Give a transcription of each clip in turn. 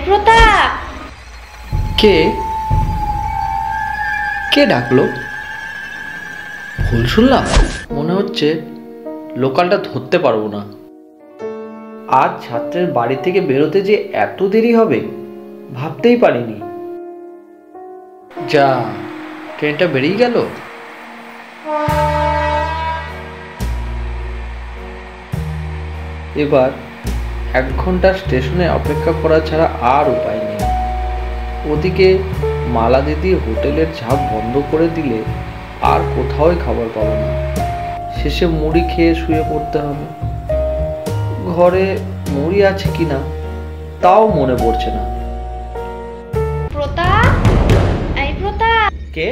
প্রতাপ। কে কে ডাকলো? ভুল শুনলাম? মনে হচ্ছে লোকালটা ধরতে পারবো না। আজ ছাত্রের বাড়ি থেকে বেরোতে যে এত দেরি হবে ভাবতেই পারিনি। যা, ট্রেনটা বেরিয়ে গেল। এবার 1 ঘন্টা স্টেশনে অপেক্ষা করা ছাড়া আর উপায় নেই। ওদিকে মালা দিদি হোটেলের ঝাঁপ বন্ধ করে দিলে আর কোথাওই খাবার পাবো না। শেষে মুড়ি খেয়ে শুয়ে পড়তে হবে। ঘরে মুড়ি আছে কিনা তাও মনে পড়ছে না। প্রতাপ, এই প্রতাপ। কে?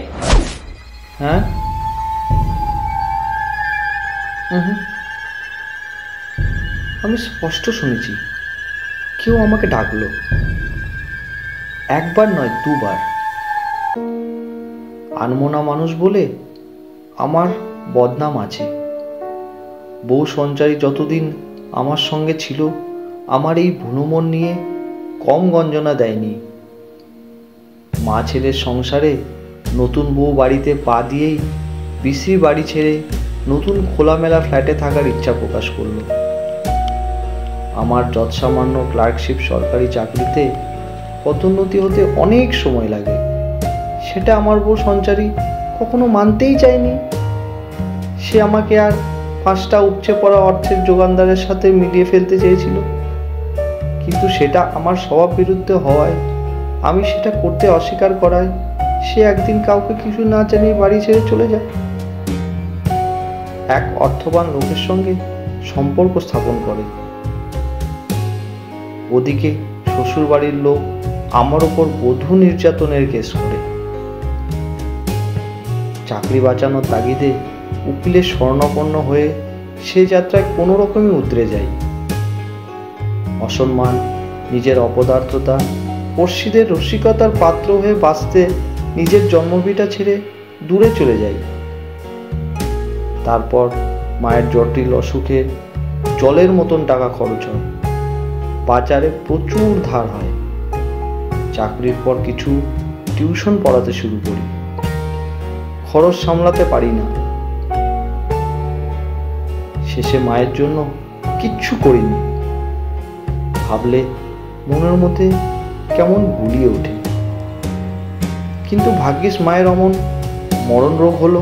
হ্যাঁ? আমি স্পষ্ট শুনেছি কেউ আমাকে ডাকলো। একবার নয়, 2 বার। আনমনা মানুষ বলে আমার বদনাম আছে। বউ সঞ্চারী যতদিন আমার সঙ্গে ছিল আমার এই ভুনুমন নিয়ে কম গঞ্জনা দেয়নি। মা ছেলের সংসারে নতুন বউ বাড়িতে পা দিয়েই বিশ্রী বাড়ি ছেড়ে নতুন খোলামেলা ফ্ল্যাটে থাকার ইচ্ছা প্রকাশ করল। আমার যৎসামান্য ক্লার্কশিপ সরকারি চাকরিতে পদোন্নতি হতে অনেক সময় লাগে, সেটা আমার বউ সঞ্চারী কখনো মানতেই চায়নি। সে আমাকে আর 5টা উপচে পড়া অর্থের যোগানদারের সাথে মিলিয়ে ফেলতে চেয়েছিল, কিন্তু সেটা আমার স্বভাব বিরুদ্ধে হওয়ায় আমি সেটা করতে অস্বীকার করায় সে একদিন কাউকে কিছু না জানিয়ে বাড়ি ছেড়ে চলে যায়। এক অর্থবান লোকের সঙ্গে সম্পর্ক স্থাপন করে। ওদিকে শ্বশুর বাড়ির লোক আমার ওপর বধূ নির্যাতনের কেস করে। চাকরি বাঁচানোর তাগিদে উকিলের স্বর্ণাপন্ন হয়ে সে যাত্রায় কোনো রকমই উতরে যাই। অসম্মান, নিজের অপদার্থতা, পড়শিদের রসিকতার পাত্র হয়ে বাঁচতে নিজের জন্মভিটা ছেড়ে দূরে চলে যাই। তারপর মায়ের জটিল অসুখে জলের মতন টাকা খরচ হয়। বাজারে প্রচুর ধার হয়। চাকরির পর কিছু টিউশন পড়াতে শুরু করি। খরচ সামলাতে পারি না। শেষে মায়ের জন্য কিচ্ছু করিনি। ভাবলে মনের মধ্যে কেমন গুলিয়ে ওঠে। কিন্তু ভাগ্যিস মায়ের অমন মরণ রোগ হলো।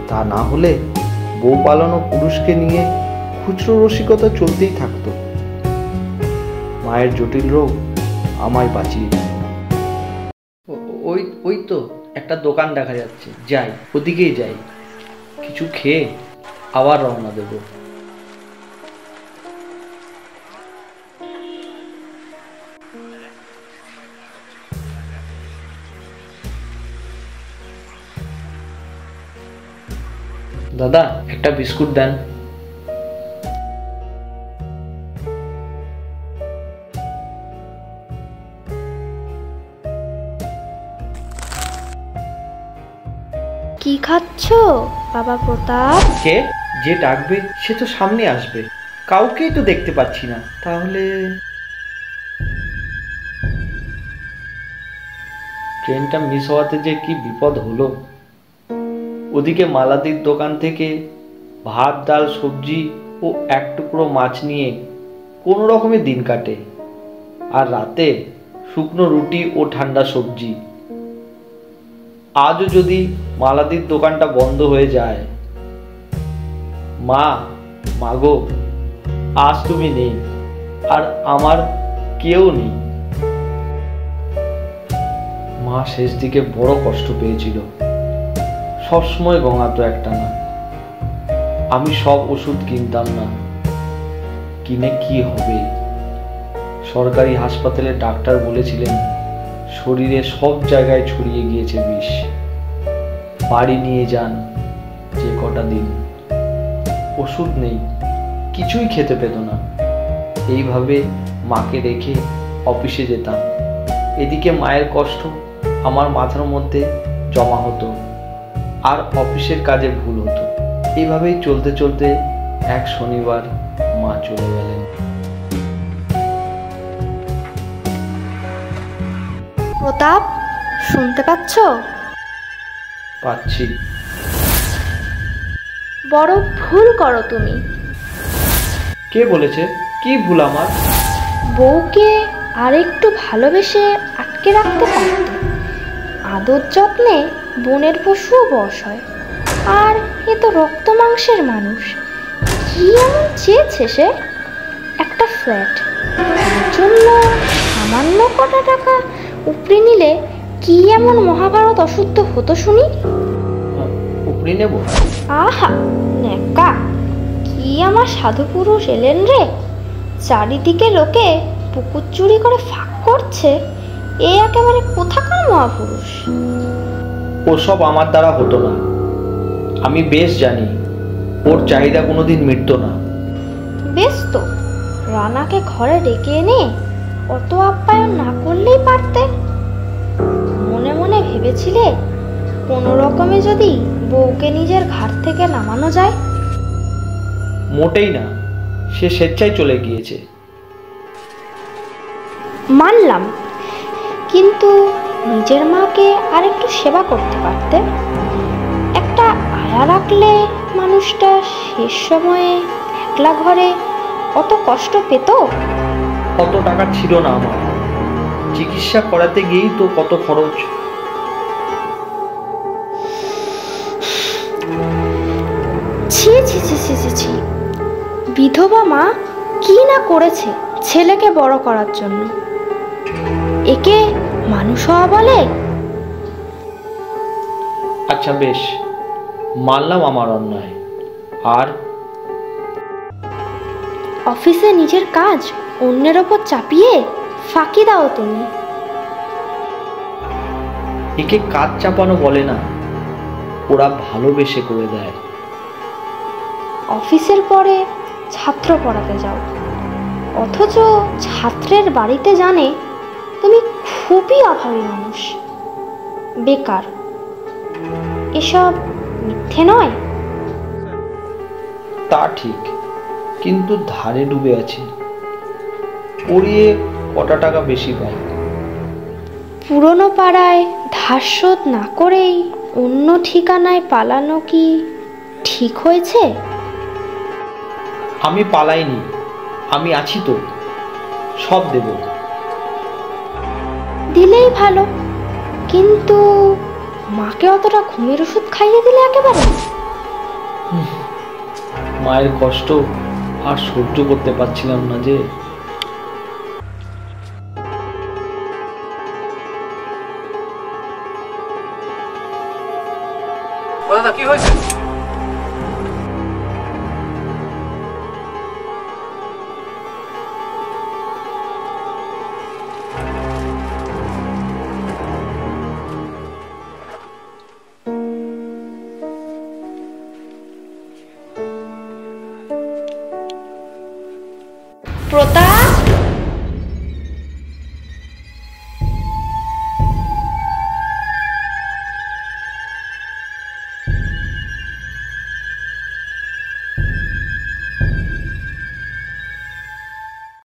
তা না হলে বউ পালানো পুরুষকে নিয়ে খুচরো রসিকতা চলতেই থাকতো। মায়ের জটিল রোগ আমায় বাঁচিয়ে দিল। ওই তো একটা দোকান দেখা যাচ্ছে, যাই, ওদিকেই যাই। কিছু খেয়ে আবার রওনা দেব। দাদা, একটা বিস্কুট দেন। কি খাচ্ছো বাবা প্রতাপ? কে? যে ডাকবে সে তো সামনে আসবে, কাউকেই তো দেখতে পাচ্ছি না। তাহলে ট্রেনটা মিস হওয়াতে যে কি বিপদ হলো। ওদিকে মালাদির দোকান থেকে ভাত, ডাল, সবজি ও 1 টুকরো মাছ নিয়ে কোনো রকমে দিন কাটে। আর রাতে শুকনো রুটি ও ঠান্ডা সবজি। আজও যদি মালাদির দোকানটা বন্ধ হয়ে যায়। মাগো, আজ তুমি নেই, আর আমার কেউ নেই। মা শেষ দিকে বড় কষ্ট পেয়েছিল। সবসময় গঙাতো একটানা। আমি সব ওষুধ কিনতাম না। কিনে কি হবে? সরকারি হাসপাতালে ডাক্তার বলেছিলেন শরীরে সব জায়গায় ছড়িয়ে গিয়েছে বিষ। বাড়ি নিয়ে যান যে কটা দিন। ওষুধ নেই, কিছুই খেতে পেত না। এইভাবে মাকে রেখে অফিসে যেতাম। এদিকে মায়ের কষ্ট আমার মাথার মধ্যে জমা হতো, আর অফিসের কাজে ভুল হতো। এইভাবেই চলতে চলতে এক শনিবার মা চলে গেলেন। প্রতাপ, শুনতে পাচ্ছ? পাচ্ছি। বড় ভুল করো তুমি। কে বলেছে? কি ভুল আমার? বউকে আর একটু ভালোবেসে আটকে রাখতে পারতে। আদর যত্নে বনের পশুও বশ হয়। আর এ তো রক্ত মাংসের মানুষ। কি এমন চেয়েছে সে? একটা ফ্ল্যাট, তার জন্য সামান্য কটা টাকা উপড়ে নিলে কি এমন মহাভারত অশুদ্ধ হতো শুনি? উপরি নেব? আহা নেকা, কি আমার সাধু পুরুষ এলেন রে! চারিদিকে লোকে পুকুর চুরি করে ফাঁক করছে, এ একেবারে কোথাকার মহাপুরুষ! ওসব আমার দ্বারা হতো না। আমি বেশ জানি ওর চাহিদা কোনোদিন মিটতো না। বেশ তো, রানাকে ঘরে ডেকে এনে অত আপ্যায়ন না করলেই পারতে। মনে মনে ভেবেছিলে কোনো রকমে যদি বউকে নিজের ঘাট থেকে নামানো যায়। মোটেই না, সে স্বেচ্ছায় চলে গিয়েছে। মানলাম, কিন্তু নিজের মাকে আর একটু সেবা করতে পারতে। একটা আয়া রাখলে মানুষটা শেষ সময়ে একলা ঘরে অত কষ্ট পেত? কত টাকা ছিল না আমার, চিকিৎসা করাতে গিয়েই তো কত খরচ। ছি ছি ছি ছি ছি ছি, বিধবা মা কি না করেছে ছেলেকে বড় করার জন্য। একে মানুষ হওয়া বলে? আচ্ছা বেশ, মানলাম আমার অন্যায়। আর অফিসে নিজের কাজ অন্যের ওপর চাপিয়ে ফাঁকি দাও তুমি। একে কাজ চাপানো বলে না, ওরা ভালোবেসে করে দেয়। অফিসের পরে ছাত্র পড়াতে যাও, অথচ ছাত্রের বাড়িতে জানে তুমি খুবই অভাবী মানুষ, বেকার। এসব মিথ্যে নয়? তা ঠিক, কিন্তু ধারে ডুবে আছে। পড়িয়ে কটা টাকা বেশি পাই। পুরনো পাড়ায় ধার শোধ না করেই অন্য ঠিকানায় পালানো কি ঠিক হয়েছে? আমি পালাইনি, আমি আছি তো, সব দেব। দিলেই ভালো, কিন্তু মাকে অতটা ঘুমের ওষুধ খাইয়ে দিলে একেবারে। মায়ের কষ্ট আর সহ্য করতে পারছিলাম না যে।